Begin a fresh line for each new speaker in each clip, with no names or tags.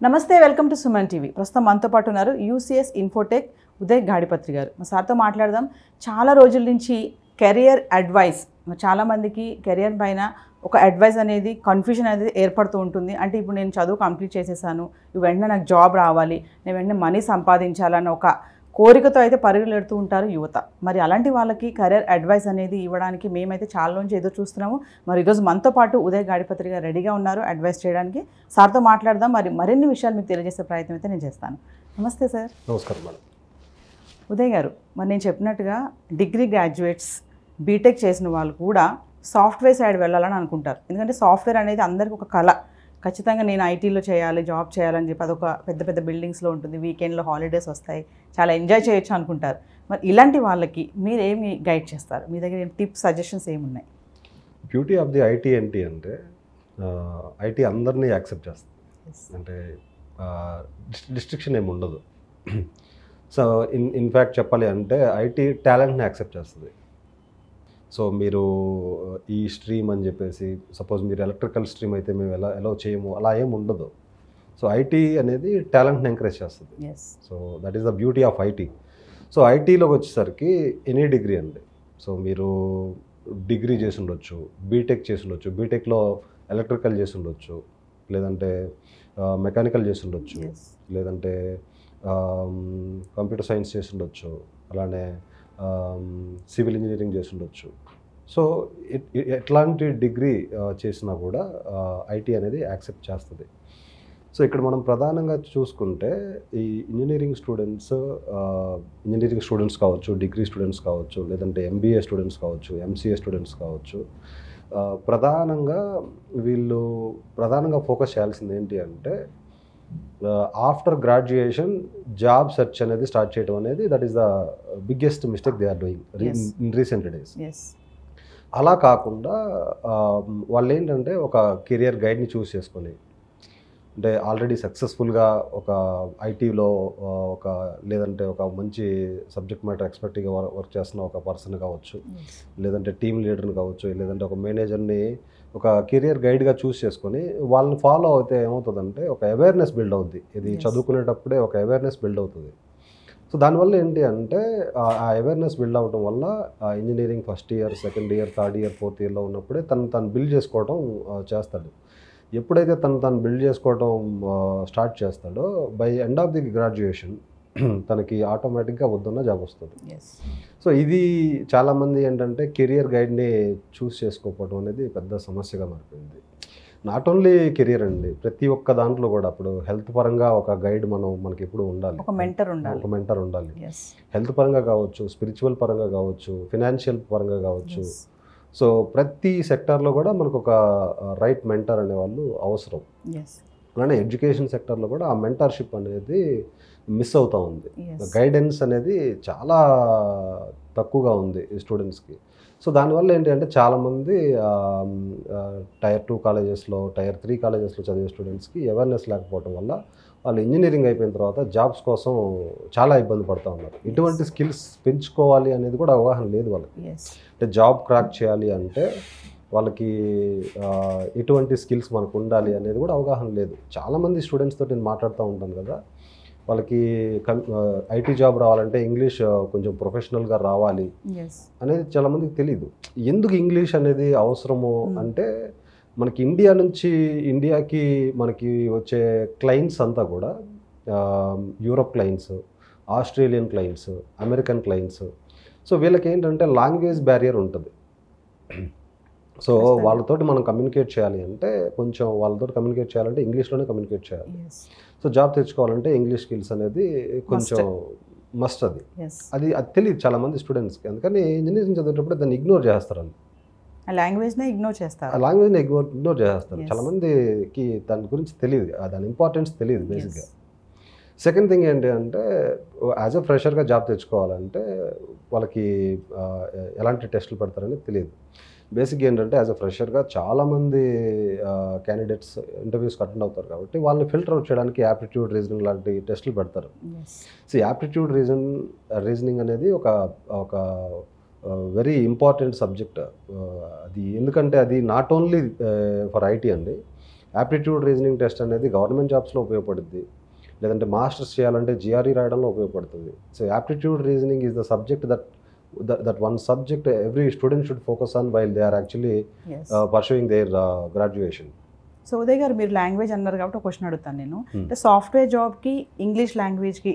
నమస్తే, welcome to Suman TV. ప్రస్తుతం మనతో పాటు ఉన్నారు యూసీఎస్ ఇన్ఫోటెక్ ఉదయ్ గాడిపత్రి గారు. మా సార్తో మాట్లాడదాం. చాలా రోజుల నుంచి కెరియర్ అడ్వైస్, చాలామందికి కెరియర్ పైన ఒక అడ్వైస్ అనేది కన్ఫ్యూజన్ అనేది ఏర్పడుతూ ఉంటుంది. అంటే ఇప్పుడు నేను చదువు కంప్లీట్ చేసేసాను, వెంటనే నాకు జాబ్ రావాలి, నేను వెంటనే మనీ సంపాదించాలన్న ఒక కోరికతో అయితే పరుగులెడుతూ ఉంటారు యువత. మరి అలాంటి వాళ్ళకి కెరియర్ అడ్వైస్ అనేది ఇవ్వడానికి మేమైతే చాలా నుంచి ఎదురు చూస్తున్నాము. మరి ఈరోజు మనతో పాటు ఉదయ్ గాడిపత్రి గారు రెడీగా ఉన్నారు అడ్వైస్ చేయడానికి. సార్తో మాట్లాడదాం. మరి మరిన్ని విషయాలు మీకు తెలియజేసే ప్రయత్నం అయితే నేను చేస్తాను. నమస్తే సార్.
నమస్కారం మేడం.
ఉదయ్ గారు, మరి నేను చెప్పినట్టుగా డిగ్రీ గ్రాడ్యుయేట్స్, బీటెక్ చేసిన వాళ్ళు కూడా సాఫ్ట్వేర్ సైడ్ వెళ్ళాలని అనుకుంటారు. ఎందుకంటే సాఫ్ట్వేర్ అనేది అందరికీ ఒక కళ. ఖచ్చితంగా నేను ఐటీలో చేయాలి, జాబ్ చేయాలని చెప్పి అదొక పెద్ద పెద్ద బిల్డింగ్స్లో ఉంటుంది, వీకెండ్లో హాలిడేస్ వస్తాయి, చాలా ఎంజాయ్ చేయొచ్చు అనుకుంటారు. మరి ఇలాంటి వాళ్ళకి మీరు ఏమి గైడ్ చేస్తారు? మీ దగ్గర టిప్స్, సజెషన్స్ ఏమున్నాయి?
బ్యూటీ ఆఫ్ ది ఐటీ ఏంటి అంటే ఐటీ అందరినీ యాక్సెప్ట్ చేస్తుంది. అంటే డిస్ట్రిక్షన్ ఏమి ఉండదు. సో ఇన్ఫ్యాక్ట్ చెప్పాలి అంటే ఐటీ టాలెంట్ని యాక్సెప్ట్ చేస్తుంది. సో మీరు ఈ స్ట్రీమ్ అని చెప్పేసి, సపోజ్ మీరు ఎలక్ట్రికల్ స్ట్రీమ్ అయితే మేము ఎలా చేయము, అలా ఏమి ఉండదు. సో ఐటీ అనేది టాలెంట్ని ఎంకరేజ్ చేస్తుంది. So that is the beauty of IT. So ఐటీలోకి వచ్చేసరికి ఎనీ డిగ్రీ అండి. సో మీరు డిగ్రీ చేసి ఉండొచ్చు, బీటెక్ చేసి ఉండొచ్చు, బీటెక్లో ఎలక్ట్రికల్ చేసి ఉండొచ్చు, లేదంటే మెకానికల్ చేసి ఉండొచ్చు, లేదంటే కంప్యూటర్ సైన్స్ చేసి ఉండొచ్చు, అలానే సివిల్ ఇంజనీరింగ్ చేసి ఉండొచ్చు. సో ఎట్లాంటి డిగ్రీ చేసినా కూడా ఐటీ అనేది యాక్సెప్ట్ చేస్తుంది. సో ఇక్కడ మనం ప్రధానంగా చూసుకుంటే ఈ ఇంజనీరింగ్ స్టూడెంట్స్ కావచ్చు, డిగ్రీ స్టూడెంట్స్ కావచ్చు, లేదంటే ఎంబీఏ స్టూడెంట్స్ కావచ్చు, ఎంసీఏ స్టూడెంట్స్ కావచ్చు, ప్రధానంగా ఫోకస్ చేయాల్సింది ఏంటి అంటే ఆఫ్టర్ గ్రాడ్యుయేషన్ జాబ్ సెర్చ్ అనేది స్టార్ట్ చేయడం అనేది that is the biggest mistake they are doing in recent days. అలా కాకుండా వాళ్ళు ఏంటంటే ఒక కెరియర్ గైడ్ని చూస్ చేసుకొని, అంటే ఆల్రెడీ సక్సెస్ఫుల్గా ఒక ఐటీలో లేదంటే ఒక మంచి సబ్జెక్ట్ మ్యాటర్ ఎక్స్పర్ట్గా వర్క్ చేస్తున్న ఒక పర్సన్ కావచ్చు, లేదంటే టీమ్ లీడర్ని కావచ్చు, లేదంటే ఒక మేనేజర్ని ఒక కెరియర్ గైడ్గా చూస్ చేసుకొని వాళ్ళని ఫాలో అయితే ఏమవుతుందంటే ఒక అవేర్నెస్ బిల్డ్ అవుద్ది. ఇది చదువుకునేటప్పుడే ఒక అవేర్నెస్ బిల్డ్ అవుతుంది. సో దానివల్ల ఏంటి అంటే ఆ అవేర్నెస్ బిల్డ్ అవ్వడం వల్ల engineering first year, second year, third year, fourth ఇయర్లో ఉన్నప్పుడే తను బిల్డ్ చేసుకోవడం చేస్తాడు. ఎప్పుడైతే తను బిల్డ్ చేసుకోవడం స్టార్ట్ చేస్తాడో by end of the graduation తనకి ఆటోమేటిక్గా వద్దున్న జాబ్ వస్తుంది. సో ఇది చాలామంది ఏంటంటే కెరియర్ గైడ్ని చూస్ చేసుకోకపోవడం అనేది పెద్ద సమస్యగా మారిపోయింది. నాట్ ఓన్లీ కెరియర్ అండి, ప్రతి ఒక్క దాంట్లో కూడా. ఇప్పుడు హెల్త్ పరంగా ఒక గైడ్ మనకి ఎప్పుడు ఉండాలి, ఒక మెంటర్ ఉండాలి. హెల్త్ పరంగా కావచ్చు, స్పిరిచువల్ పరంగా కావచ్చు, ఫినాన్షియల్ పరంగా కావచ్చు. సో ప్రతి సెక్టార్లో కూడా మనకు ఒక రైట్ మెంటర్ అనేవాళ్ళు అవసరం. అలానే ఎడ్యుకేషన్ సెక్టార్లో కూడా ఆ మెంటర్షిప్ అనేది మిస్ అవుతూ ఉంది. గైడెన్స్ అనేది చాలా తక్కువగా ఉంది ఈ స్టూడెంట్స్కి. సో దానివల్ల ఏంటి అంటే చాలామంది టైర్ 2 కాలేజెస్లో, టైర్ 3 కాలేజెస్లో చదివే స్టూడెంట్స్కి అవేర్నెస్ లేకపోవడం వల్ల వాళ్ళు ఇంజనీరింగ్ అయిపోయిన తర్వాత జాబ్స్ కోసం చాలా ఇబ్బంది పడుతూ ఉన్నారు. ఇటువంటి స్కిల్స్ పెంచుకోవాలి అనేది కూడా అవగాహన లేదు వాళ్ళకి. అంటే జాబ్ క్రాక్ చేయాలి అంటే వాళ్ళకి ఎటువంటి స్కిల్స్ మనకు ఉండాలి అనేది కూడా అవగాహన లేదు. చాలామంది స్టూడెంట్స్ తోటి నేను మాట్లాడుతూ ఉంటాను కదా, వాళ్ళకి ఐటీ జాబ్ రావాలంటే ఇంగ్లీష్ కొంచెం ప్రొఫెషనల్గా రావాలి అనేది చాలామందికి తెలియదు. ఎందుకు ఇంగ్లీష్ అనేది అవసరము అంటే మనకి ఇండియాకి మనకి వచ్చే క్లయింట్స్ అంతా కూడా Europe clients, Australian clients, American clients. So వీళ్ళకి ఏంటంటే లాంగ్వేజ్ బ్యారియర్ ఉంటుంది. సో వాళ్ళతోటి మనం కమ్యూనికేట్ చేయాలి అంటే ఇంగ్లీష్లోనే కమ్యూనికేట్ చేయాలి. సో జాబ్ తెచ్చుకోవాలంటే ఇంగ్లీష్ స్కిల్స్ అనేది కొంచెం మస్ట్. అది తెలియదు చాలామంది స్టూడెంట్స్కి. అందుకని ఇంజనీరింగ్ చదివేటప్పుడు దాన్ని ఇగ్నోర్ చేస్తారు.
లాంగ్వేజ్ని ఇగ్నోర్ చేస్తారు.
చాలామందికి దాని గురించి తెలియదు, దాని ఇంపార్టెన్స్ తెలియదు బేసిక్గా. సెకండ్ థింగ్ ఏంటి అంటే యాజ్ ఎ ఫ్రెషర్గా జాబ్ తెచ్చుకోవాలంటే వాళ్ళకి ఎలాంటి టెస్టులు పెడతారని తెలియదు. బేసిక్గా ఏంటంటే యాజ్ అ ఫ్రెషర్గా చాలామంది క్యాండిడేట్స్ ఇంటర్వ్యూస్కి అటెండ్ అవుతారు కాబట్టి వాళ్ళని ఫిల్టర్ అవుట్ చేయడానికి యాప్టిట్యూడ్, రీజనింగ్ లాంటి టెస్టులు పెడతారు. సో యాప్టిట్యూడ్, రీజనింగ్ అనేది ఒక వెరీ ఇంపార్టెంట్ సబ్జెక్ట్. అది ఎందుకంటే అది నాట్ ఓన్లీ ఫర్ ఐటీ అండి, యాప్టిట్యూడ్ రీజనింగ్ టెస్ట్ అనేది గవర్నమెంట్ జాబ్స్లో ఉపయోగపడుద్ది, లేదంటే మాస్టర్స్ చేయాలంటే జిఆర్ఈ రాయడంలో ఉపయోగపడుతుంది. So aptitude reasoning is the subject that one subject every student should focus on while they are actually pursuing their graduation.
So Uday గారు, మీరు language అన్నారు కాబట్టి ఒక క్వశ్చన్ అడుగుతాను నేను. అంటే సాఫ్ట్వేర్ జాబ్కి ఇంగ్లీష్ లాంగ్వేజ్కి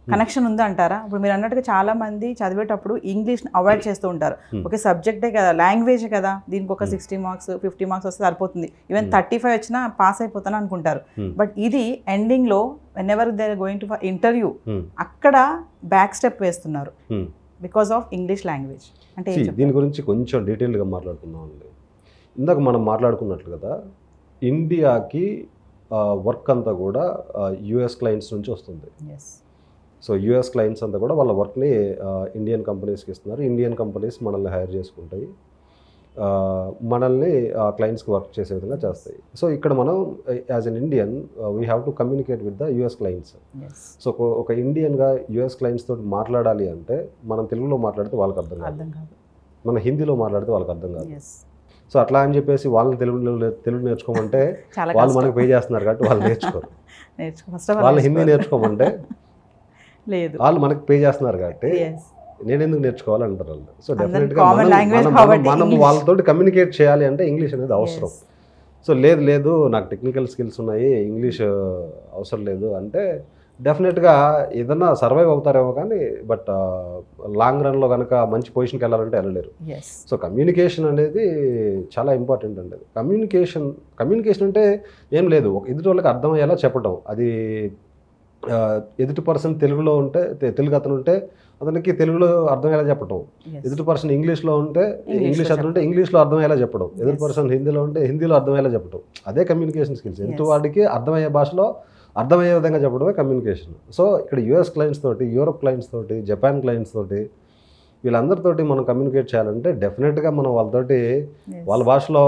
కనెక్షన్ ఉందా అంటారా? ఇప్పుడు మీరు అన్నట్టుగా చాలా మంది చదివేటప్పుడు ఇంగ్లీష్ని అవాయిడ్ చేస్తూ ఉంటారు. ఓకే, సబ్జెక్టే కదా, లాంగ్వేజే కదా, దీనికి ఒక 60 మార్క్స్ 50 మార్క్స్ వస్తే సరిపోతుంది, ఈవెన్ 35 వచ్చినా పాస్ అయిపోతాను అనుకుంటారు. బట్ ఇది ఎండింగ్లో whenever they are going to for interview అక్కడ బ్యాక్ స్టెప్ వేస్తున్నారు బికాస్ ఆఫ్ ఇంగ్లీష్ లాంగ్వేజ్. అంటే
దీని గురించి కొంచెం డీటెయిల్గా మాట్లాడుకుందాం అండి. ఇందాక మనం మాట్లాడుకున్నట్లు కదా, ఇండియాకి వర్క్ అంతా కూడా యుఎస్ క్లయింట్స్ నుంచి వస్తుంది. సో యుఎస్ క్లయింట్స్ అంతా కూడా వాళ్ళ వర్క్ని ఇండియన్ కంపెనీస్కి ఇస్తున్నారు. ఇండియన్ కంపెనీస్ మనల్ని హైర్ చేసుకుంటాయి, మనల్ని క్లయింట్స్కి వర్క్ చేసే విధంగా చేస్తాయి. సో ఇక్కడ మనం as an Indian we have to communicate with the US clients. So ఒక ఇండియన్గా యుఎస్ క్లయింట్స్ తోటి మాట్లాడాలి అంటే మనం తెలుగులో మాట్లాడితే వాళ్ళకి అర్థం కాదు, మన హిందీలో మాట్లాడితే వాళ్ళకి అర్థం కాదు. సో అట్లా అని చెప్పేసి వాళ్ళని తెలుగు నేర్చుకోమంటే వాళ్ళు మనకు పే చేస్తున్నారు కాబట్టి వాళ్ళు నేర్చుకోరు. వాళ్ళు హిందీ నేర్చుకోమంటే లేదు, వాళ్ళు మనకు పే చేస్తున్నారు కాబట్టి నేను ఎందుకు నేర్చుకోవాలంటారు వాళ్ళు. సో డెఫినెట్గా మనం వాళ్ళతో కమ్యూనికేట్ చేయాలి అంటే ఇంగ్లీష్ అనేది అవసరం. సో లేదు నాకు టెక్నికల్ స్కిల్స్ ఉన్నాయి, ఇంగ్లీష్ అవసరం లేదు అంటే డెఫినెట్గా ఏదన్నా సర్వైవ్ అవుతారేమో, కానీ బట్ లాంగ్ రన్లో కనుక మంచి పొజిషన్కి వెళ్ళాలంటే వెళ్ళలేరు. సో కమ్యూనికేషన్ అనేది చాలా ఇంపార్టెంట్ అండి. కమ్యూనికేషన్ అంటే ఏం లేదు, ఎదుటి వాళ్ళకి అర్థమయ్యేలా చెప్పడం. అది ఎదుటి పర్సన్ తెలుగులో ఉంటే, తెలుగు అతను ఉంటే అతనికి తెలుగులో అర్థమయ్యేలా చెప్పడం, ఎదుటి పర్సన్ ఇంగ్లీష్లో ఉంటే ఇంగ్లీష్ అతను ఉంటే ఇంగ్లీష్లో అర్థమయ్యేలా చెప్పడం, ఎదుటి పర్సన్ హిందీలో ఉంటే హిందీలో అర్థమయ్యేలా చెప్పడం. అదే కమ్యూనికేషన్ స్కిల్స్. ఎదుటి వాడికి అర్థమయ్యే భాషలో అర్థమయ్యే విధంగా చెప్పడమే కమ్యూనికేషన్. సో ఇక్కడ యుఎస్ క్లయింట్స్ తోటి, యూరోప్ క్లయింట్స్ తోటి, జపాన్ క్లయింట్స్ తోటి, వీళ్ళందరితోటి మనం కమ్యూనికేట్ చేయాలంటే డెఫినెట్గా మనం వాళ్ళతోటి వాళ్ళ భాషలో,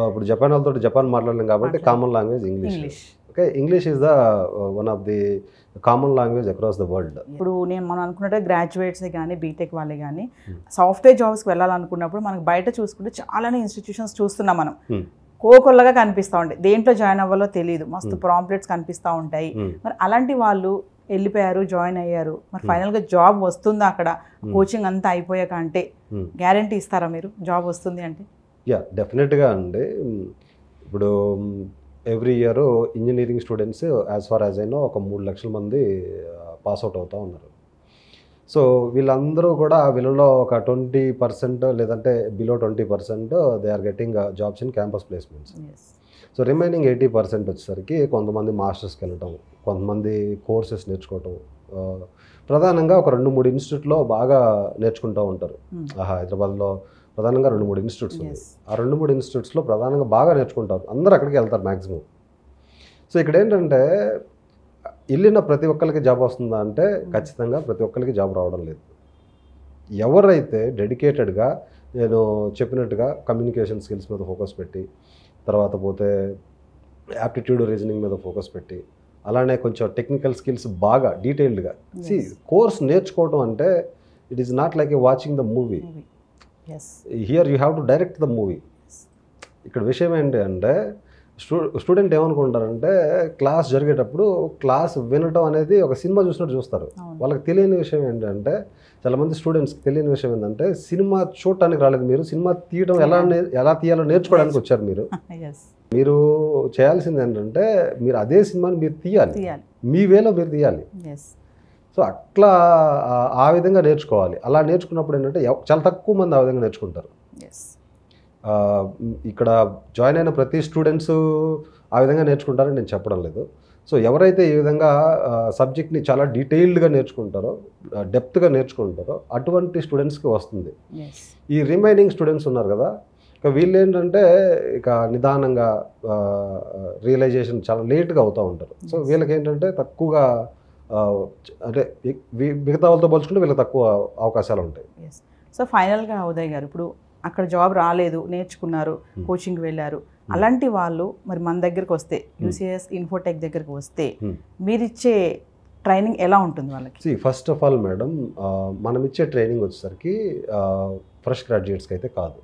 ఇప్పుడు జపాన్ వాళ్ళతోటి జపాన్ మాట్లాడలేం కాబట్టి common language English. Okay, English is the one of the common language across the world.
ఇప్పుడు మనం అనుకున్నట్టు గ్రాడ్యుయేట్స్ కానీ బీటెక్ వాళ్ళే కానీ సాఫ్ట్వేర్ జాబ్స్కి వెళ్ళాలనుకున్నప్పుడు మనకు బయట చూసుకుంటే చాలానే ఇన్స్టిట్యూషన్స్ చూస్తున్నాం మనం. కోకొల్లగా కనిపిస్తూ ఉంటాయి, దేంట్లో జాయిన్ అవ్వాలో తెలియదు, మస్తు ప్రాంప్లెట్స్ కనిపిస్తూ ఉంటాయి. మరి అలాంటి వాళ్ళు వెళ్ళిపోయారు, జాయిన్ అయ్యారు, మరి ఫైనల్గా జాబ్ వస్తుందా అక్కడ కోచింగ్ అంతా అయిపోయాక? అంటే గ్యారంటీ ఇస్తారా మీరు జాబ్ వస్తుంది అంటే?
డెఫినెట్గా అండి. ఇప్పుడు every year engineering students as far as అయినా ఒక 3 లక్షల మంది పాస్అవుట్ అవుతూ ఉన్నారు. సో వీళ్ళందరూ కూడా వీళ్ళలో ఒక 20% లేదంటే below 20% they are getting jobs in campus placements. So remaining 80% వచ్చేసరికి కొంతమంది మాస్టర్స్కి వెళ్ళటం, కొంతమంది కోర్సెస్ నేర్చుకోవటం. ప్రధానంగా ఒక 2-3 ఇన్స్టిట్యూట్లో బాగా నేర్చుకుంటూ ఉంటారు. హైదరాబాద్లో ప్రధానంగా 2-3 ఇన్స్టిట్యూట్స్ ఉన్నాయి. ఆ 2-3 ఇన్స్టిట్యూట్స్లో ప్రధానంగా బాగా నేర్చుకుంటారు, అందరూ అక్కడికి వెళ్తారు మ్యాక్సిమం. సో ఇక్కడ ఏంటంటే వెళ్ళిన ప్రతి ఒక్కరికి జాబ్ వస్తుందా అంటే ఖచ్చితంగా ప్రతి ఒక్కరికి జాబ్ రావడం లేదు. ఎవరైతే డెడికేటెడ్గా నేను చెప్పినట్టుగా కమ్యూనికేషన్ స్కిల్స్ మీద ఫోకస్ పెట్టి, తర్వాత పోతే యాప్టిట్యూడ్ రీజనింగ్ మీద ఫోకస్ పెట్టి, అలానే కొంచెం టెక్నికల్ స్కిల్స్ బాగా డీటెయిల్డ్గా కోర్స్ నేర్చుకోవడం అంటే it is not like A watching the movie. Here you have to direct the movie. ఇక్కడ విషయం ఏంటి అంటే స్టూడెంట్ ఏమనుకుంటారంటే క్లాస్ జరిగేటప్పుడు క్లాస్ వినటం అనేది ఒక సినిమా చూసినట్టు చూస్తారు. వాళ్ళకి తెలియని విషయం ఏంటంటే, చాలామంది స్టూడెంట్స్కి తెలియని విషయం ఏంటంటే, సినిమా చూడటానికి రాలేదు మీరు, సినిమా తీయడం ఎలా తీయాలో నేర్చుకోవడానికి వచ్చారు మీరు. మీరు చేయాల్సింది ఏంటంటే మీరు అదే సినిమాని మీరు తీయాలి, మీ వేలో మీరు తీయాలి. సో అట్లా ఆ విధంగా నేర్చుకోవాలి. అలా నేర్చుకున్నప్పుడు ఏంటంటే చాలా తక్కువ మంది ఆ విధంగా నేర్చుకుంటారు. ఇక్కడ జాయిన్ అయిన ప్రతి స్టూడెంట్స్ ఆ విధంగా నేర్చుకుంటారని నేను చెప్పడం లేదు. సో ఎవరైతే ఈ విధంగా సబ్జెక్ట్ని చాలా డీటెయిల్డ్గా నేర్చుకుంటారో, డెప్త్గా నేర్చుకుంటారో అటువంటి స్టూడెంట్స్కి వస్తుంది. ఈ రిమైనింగ్ స్టూడెంట్స్ ఉన్నారు కదా, ఇక వీళ్ళు ఏంటంటే ఇక నిదానంగా రియలైజేషన్ చాలా లేట్గా అవుతూ ఉంటారు. సో వీళ్ళకి ఏంటంటే తక్కువగా, అంటే మిగతా వాళ్ళతో పోల్చుకుంటే వీళ్ళకి తక్కువ అవకాశాలు ఉంటాయి.
సో ఫైనల్గా ఉదయ్ గారు, ఇప్పుడు అక్కడ జాబ్ రాలేదు, నేర్చుకున్నారు, కోచింగ్కి వెళ్ళారు, అలాంటి వాళ్ళు మరి మన దగ్గరికి వస్తే, యూసీఎస్ ఇన్ఫోటెక్ దగ్గరికి వస్తే మీరిచ్చే ట్రైనింగ్ ఎలా ఉంటుంది వాళ్ళకి?
ఫస్ట్ ఆఫ్ ఆల్ మేడం, మనం ఇచ్చే ట్రైనింగ్ వచ్చేసరికి ఫ్రెష్ గ్రాడ్యుయేట్స్కి అయితే కాదు.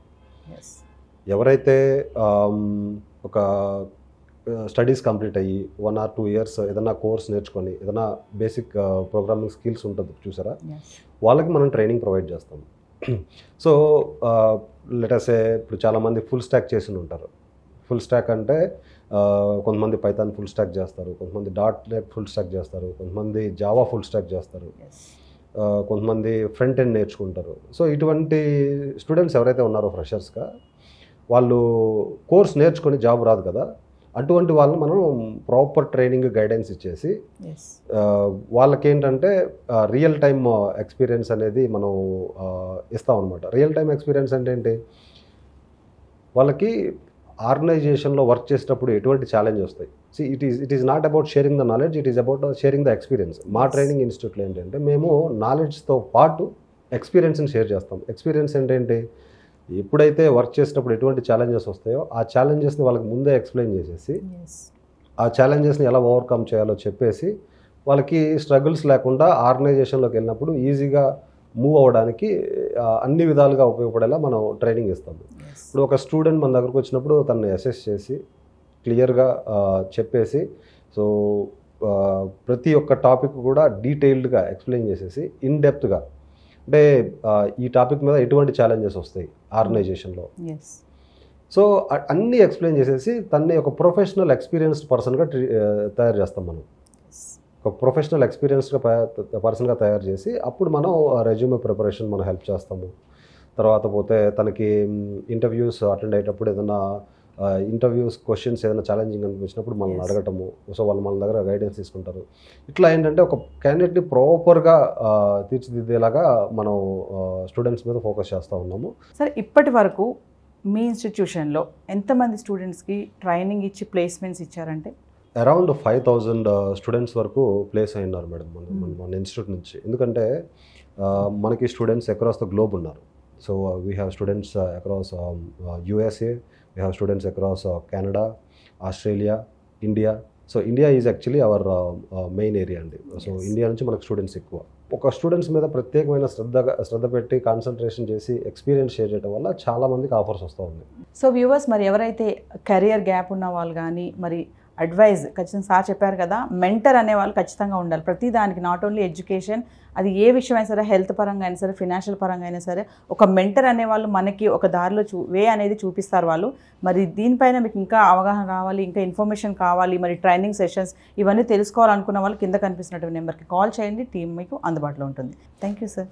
ఎవరైతే ఒక స్టడీస్ కంప్లీట్ అయ్యి 1 or 2 years ఏదైనా కోర్స్ నేర్చుకొని ఏదైనా బేసిక్ ప్రోగ్రామింగ్ స్కిల్స్ ఉంటుంది చూసారా, వాళ్ళకి మనం ట్రైనింగ్ ప్రొవైడ్ చేస్తాం. సో లెటర్సే ఇప్పుడు చాలామంది ఫుల్ స్టాక్ చేసి ఉంటారు. ఫుల్ స్టాక్ అంటే కొంతమంది పైథాన్ ఫుల్ స్టాక్ చేస్తారు, కొంతమంది .NET ఫుల్ స్టాక్ చేస్తారు, కొంతమంది జావా ఫుల్ స్టాక్ చేస్తారు, కొంతమంది ఫ్రంట్ ఎండ్ నేర్చుకుంటారు. సో ఇటువంటి స్టూడెంట్స్ ఎవరైతే ఉన్నారో ఫ్రెషర్స్గా, వాళ్ళు కోర్స్ నేర్చుకొని జాబ్ రాదు కదా, అటువంటి వాళ్ళని మనం ప్రాపర్ ట్రైనింగ్ గైడెన్స్ ఇచ్చేసి వాళ్ళకేంటంటే రియల్ టైమ్ ఎక్స్పీరియన్స్ అనేది మనం ఇస్తాం అనమాట. రియల్ టైమ్ ఎక్స్పీరియన్స్ అంటే ఏంటి, వాళ్ళకి ఆర్గనైజేషన్లో వర్క్ చేసేటప్పుడు ఎటువంటి ఛాలెంజ్ వస్తాయి. It is not about sharing the knowledge, it is about sharing the experience. మా ట్రైనింగ్ ఇన్స్టిట్యూట్లో ఏంటంటే మేము నాలెడ్జ్తో పాటు ఎక్స్పీరియన్స్ని షేర్ చేస్తాం. ఎక్స్పీరియన్స్ ఏంటంటే ఎప్పుడైతే వర్క్ చేసేటప్పుడు ఎటువంటి ఛాలెంజెస్ వస్తాయో ఆ ఛాలెంజెస్ని వాళ్ళకి ముందే ఎక్స్ప్లెయిన్ చేసేసి ఆ ఛాలెంజెస్ని ఎలా ఓవర్కమ్ చేయాలో చెప్పేసి వాళ్ళకి స్ట్రగుల్స్ లేకుండా ఆర్గనైజేషన్లోకి వెళ్ళినప్పుడు ఈజీగా మూవ్ అవ్వడానికి అన్ని విధాలుగా ఉపయోగపడేలా మనం ట్రైనింగ్ ఇస్తాము. ఇప్పుడు ఒక స్టూడెంట్ మన దగ్గరకు వచ్చినప్పుడు తనని అసెస్ చేసి క్లియర్గా చెప్పేసి, సో ప్రతి ఒక్క టాపిక్ కూడా డీటెయిల్డ్గా ఎక్స్ప్లెయిన్ చేసేసి ఇన్ డెప్త్గా, అంటే ఈ టాపిక్ మీద ఎటువంటి ఛాలెంజెస్ వస్తాయి ఆర్గనైజేషన్లో, సో అన్నీ ఎక్స్ప్లెయిన్ చేసేసి తన్ని ఒక ప్రొఫెషనల్ ఎక్స్పీరియన్స్డ్ పర్సన్గా తయారు చేస్తాం మనం. ఒక ప్రొఫెషనల్ ఎక్స్పీరియన్స్డ్ పర్సన్గా తయారు చేసి అప్పుడు మనం రెజ్యూమే ప్రిపరేషన్ మనం హెల్ప్ చేస్తాము. తర్వాత పోతే తనకి ఇంటర్వ్యూస్ అటెండ్ అయ్యేటప్పుడు ఏదైనా ఇంటర్వ్యూస్ క్వశ్చన్స్ ఏదైనా ఛాలెంజింగ్ అనిపించినప్పుడు మనల్ని అడగటము, సో వాళ్ళు మన దగ్గర గైడెన్స్ తీసుకుంటారు. ఇట్లా ఏంటంటే ఒక క్యాండిడేట్ని ప్రాపర్గా తీర్చిదిద్దేలాగా మనం స్టూడెంట్స్ మీద ఫోకస్ చేస్తూ ఉన్నాము.
సార్, ఇప్పటి వరకు మీ ఇన్స్టిట్యూషన్లో ఎంతమంది స్టూడెంట్స్కి ట్రైనింగ్ ఇచ్చి ప్లేస్మెంట్స్ ఇచ్చారంటే?
అరౌండ్ 5,000 స్టూడెంట్స్ వరకు ప్లేస్ అయినారు మేడం మన ఇన్స్టిట్యూట్ నుంచి. ఎందుకంటే మనకి స్టూడెంట్స్ అక్రాస్ ద గ్లోబ్ ఉన్నారు. So we have students across USA, we have students across Canada, Australia, India. So India is actually our main area అండి. సో ఇండియా నుంచి మనకు స్టూడెంట్స్ ఎక్కువ. ఒక స్టూడెంట్స్ మీద ప్రత్యేకమైన శ్రద్ధ పెట్టి కాన్సన్ట్రేషన్ చేసి ఎక్స్పీరియన్స్ షేర్ చేయడం వల్ల చాలామందికి ఆఫర్స్ వస్తూ ఉన్నాయి.
సో వ్యూవర్స్, మరి ఎవరైతే కెరియర్ గ్యాప్ ఉన్న వాళ్ళు కానీ, మరి అడ్వైజ్ ఖచ్చితంగా సార్ చెప్పారు కదా, మెంటర్ అనేవాళ్ళు ఖచ్చితంగా ఉండాలి ప్రతి దానికి. నాట్ ఓన్లీ ఎడ్యుకేషన్, అది ఏ విషయం అయినా సరే, హెల్త్ పరంగా అయినా సరే, ఫినాన్షియల్ పరంగా అయినా సరే, ఒక మెంటర్ అనేవాళ్ళు మనకి ఒక దారిలో వే అనేది చూపిస్తారు వాళ్ళు. మరి దీనిపైన మీకు ఇంకా అవగాహన రావాలి, ఇంకా ఇన్ఫర్మేషన్ కావాలి, మరి ట్రైనింగ్ సెషన్స్ ఇవన్నీ తెలుసుకోవాలనుకున్న వాళ్ళు కింద కనిపిస్తున్నటువంటి నెంబర్కి కాల్ చేయండి, టీం మీకు అందుబాటులో ఉంటుంది. Thank you sir.